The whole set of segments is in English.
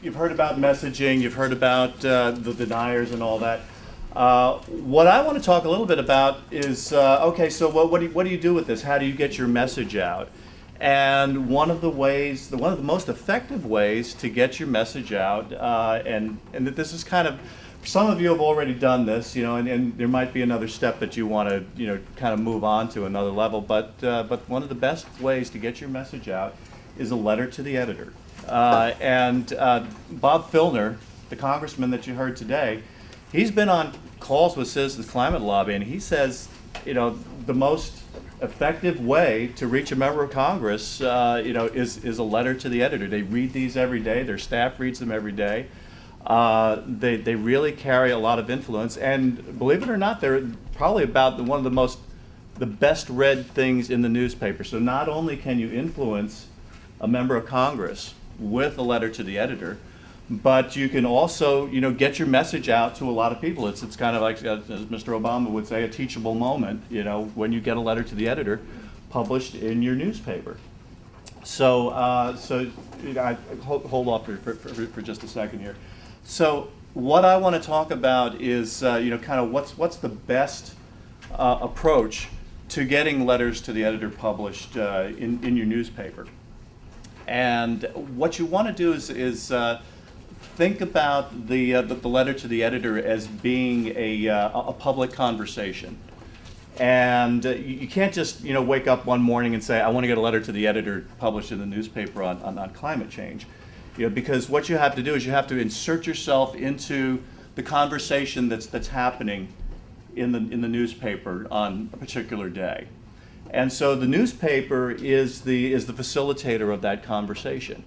you've heard about messaging, you've heard about the deniers and all that. What I want to talk a little bit about is, okay, so what do you do with this? How do you get your message out? And one of the ways, one of the most effective ways to get your message out, and that this is kind of, some of you have already done this, and there might be another step that you want to, kind of move on to another level, but one of the best ways to get your message out is a letter to the editor. And Bob Filner, the congressman that you heard today, he's been on calls with Citizens Climate Lobby, and he says, the most effective way to reach a member of Congress, is a letter to the editor. They read these every day. Their staff reads them every day. They really carry a lot of influence, and believe it or not, they're probably about one of the best read things in the newspaper. So not only can you influence a member of Congress with a letter to the editor, but you can also, get your message out to a lot of people. It's kind of like, as Mr. Obama would say, a teachable moment, when you get a letter to the editor published in your newspaper. So, hold off for just a second here. So, what I want to talk about is, kind of what's the best approach to getting letters to the editor published in your newspaper. And what you want to do is think about the letter to the editor as being a public conversation. And you can't just wake up one morning and say, I want to get a letter to the editor published in the newspaper on climate change. Because what you have to do is you have to insert yourself into the conversation that's happening in the newspaper on a particular day. And so the newspaper is the facilitator of that conversation.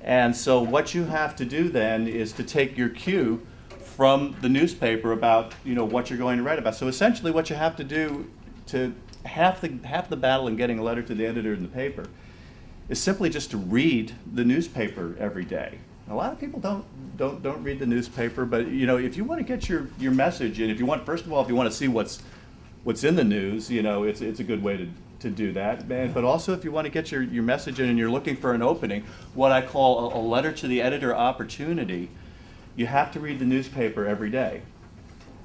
And so what you have to do then is to take your cue from the newspaper about what you're going to write about. So essentially what you have to do to half the battle in getting a letter to the editor in the paper is simply just to read the newspaper every day. A lot of people don't read the newspaper, but if you want to get your message, and if you want, first of all, if you want to see what's in the news, it's a good way to do that. But also if you want to get your message in and you're looking for an opening, what I call a letter to the editor opportunity, you have to read the newspaper every day.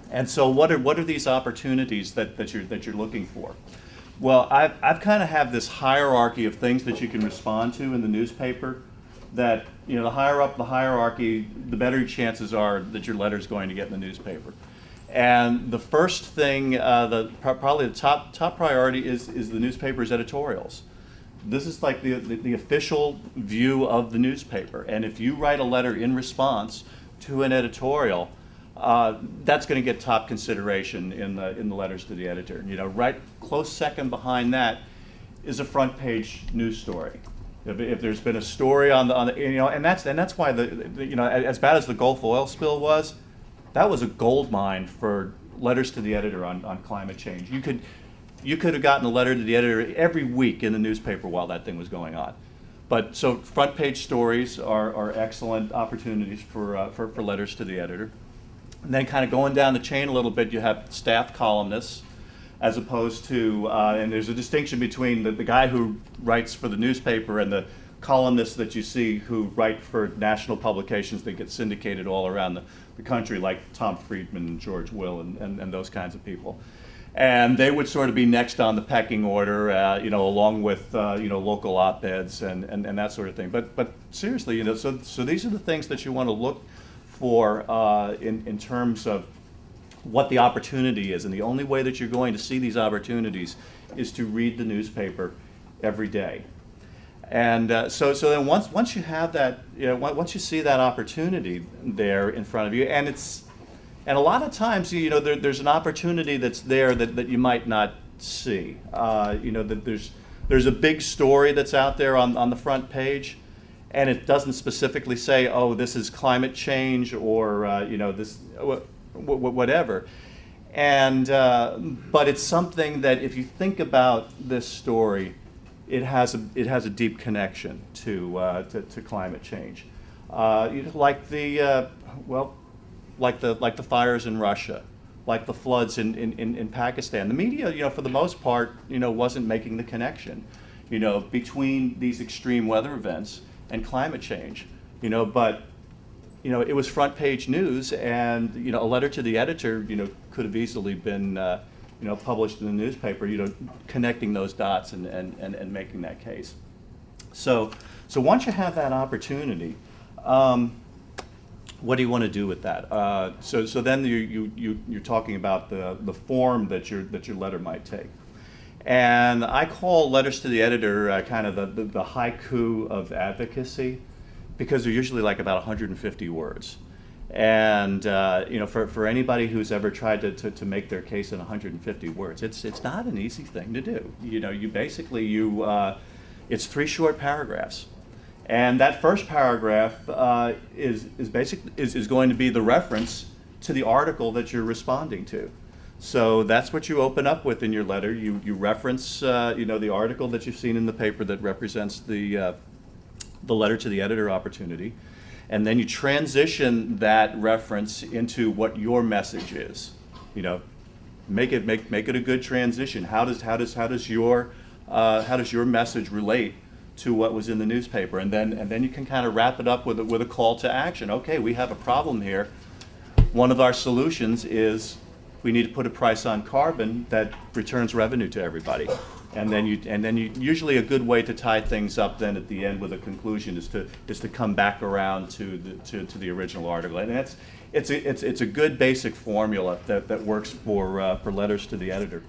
And so what are these opportunities that you're looking for? Well, I've kind of have this hierarchy of things that you can respond to in the newspaper, that the higher up the hierarchy, the better your chances are that your letter's going to get in the newspaper. And the first thing, probably the top priority is the newspaper's editorials. This is like the official view of the newspaper. And if you write a letter in response to an editorial, that's going to get top consideration in the letters to the editor. Right close second behind that is a front page news story. If there's been a story on the and that's why as bad as the Gulf oil spill was, that was a gold mine for letters to the editor on climate change. You could have gotten a letter to the editor every week in the newspaper while that thing was going on. But so front page stories are excellent opportunities for letters to the editor. And then kind of going down the chain a little bit, you have staff columnists, as opposed to, and there's a distinction between the guy who writes for the newspaper and the columnists that you see who write for national publications that get syndicated all around the country, like Tom Friedman and George Will and those kinds of people. And they would sort of be next on the pecking order, along with local op-eds and that sort of thing. But seriously, so these are the things that you want to look for in terms of what the opportunity is. And the only way that you're going to see these opportunities is to read the newspaper every day. And so then once you have that, once you see that opportunity there in front of you, and a lot of times, there's an opportunity that's there that you might not see. That there's a big story that's out there on the front page, and it doesn't specifically say, oh, this is climate change or this whatever. And but it's something that if you think about this story, it has a deep connection to climate change, like the fires in Russia, like the floods in Pakistan. The media, for the most part, wasn't making the connection, between these extreme weather events and climate change, but it was front page news, and a letter to the editor, could have easily been published in the newspaper, connecting those dots and making that case. So once you have that opportunity, what do you want to do with that? So then you're talking about the form that your letter might take. And I call letters to the editor kind of the haiku of advocacy, because they're usually like about 150 words. And for anybody who's ever tried to make their case in 150 words, it's not an easy thing to do. It's 3 short paragraphs. And that first paragraph is going to be the reference to the article that you're responding to. So that's what you open up with in your letter. You reference the article that you've seen in the paper that represents the letter to the editor opportunity, and then you transition that reference into what your message is. Make it a good transition. How does your message relate to what was in the newspaper? And then you can kind of wrap it up with a call to action. Okay, we have a problem here. One of our solutions is we need to put a price on carbon that returns revenue to everybody. And then you usually a good way to tie things up then at the end with a conclusion is to come back around to the original article. And it's a good basic formula that works for letters to the editor.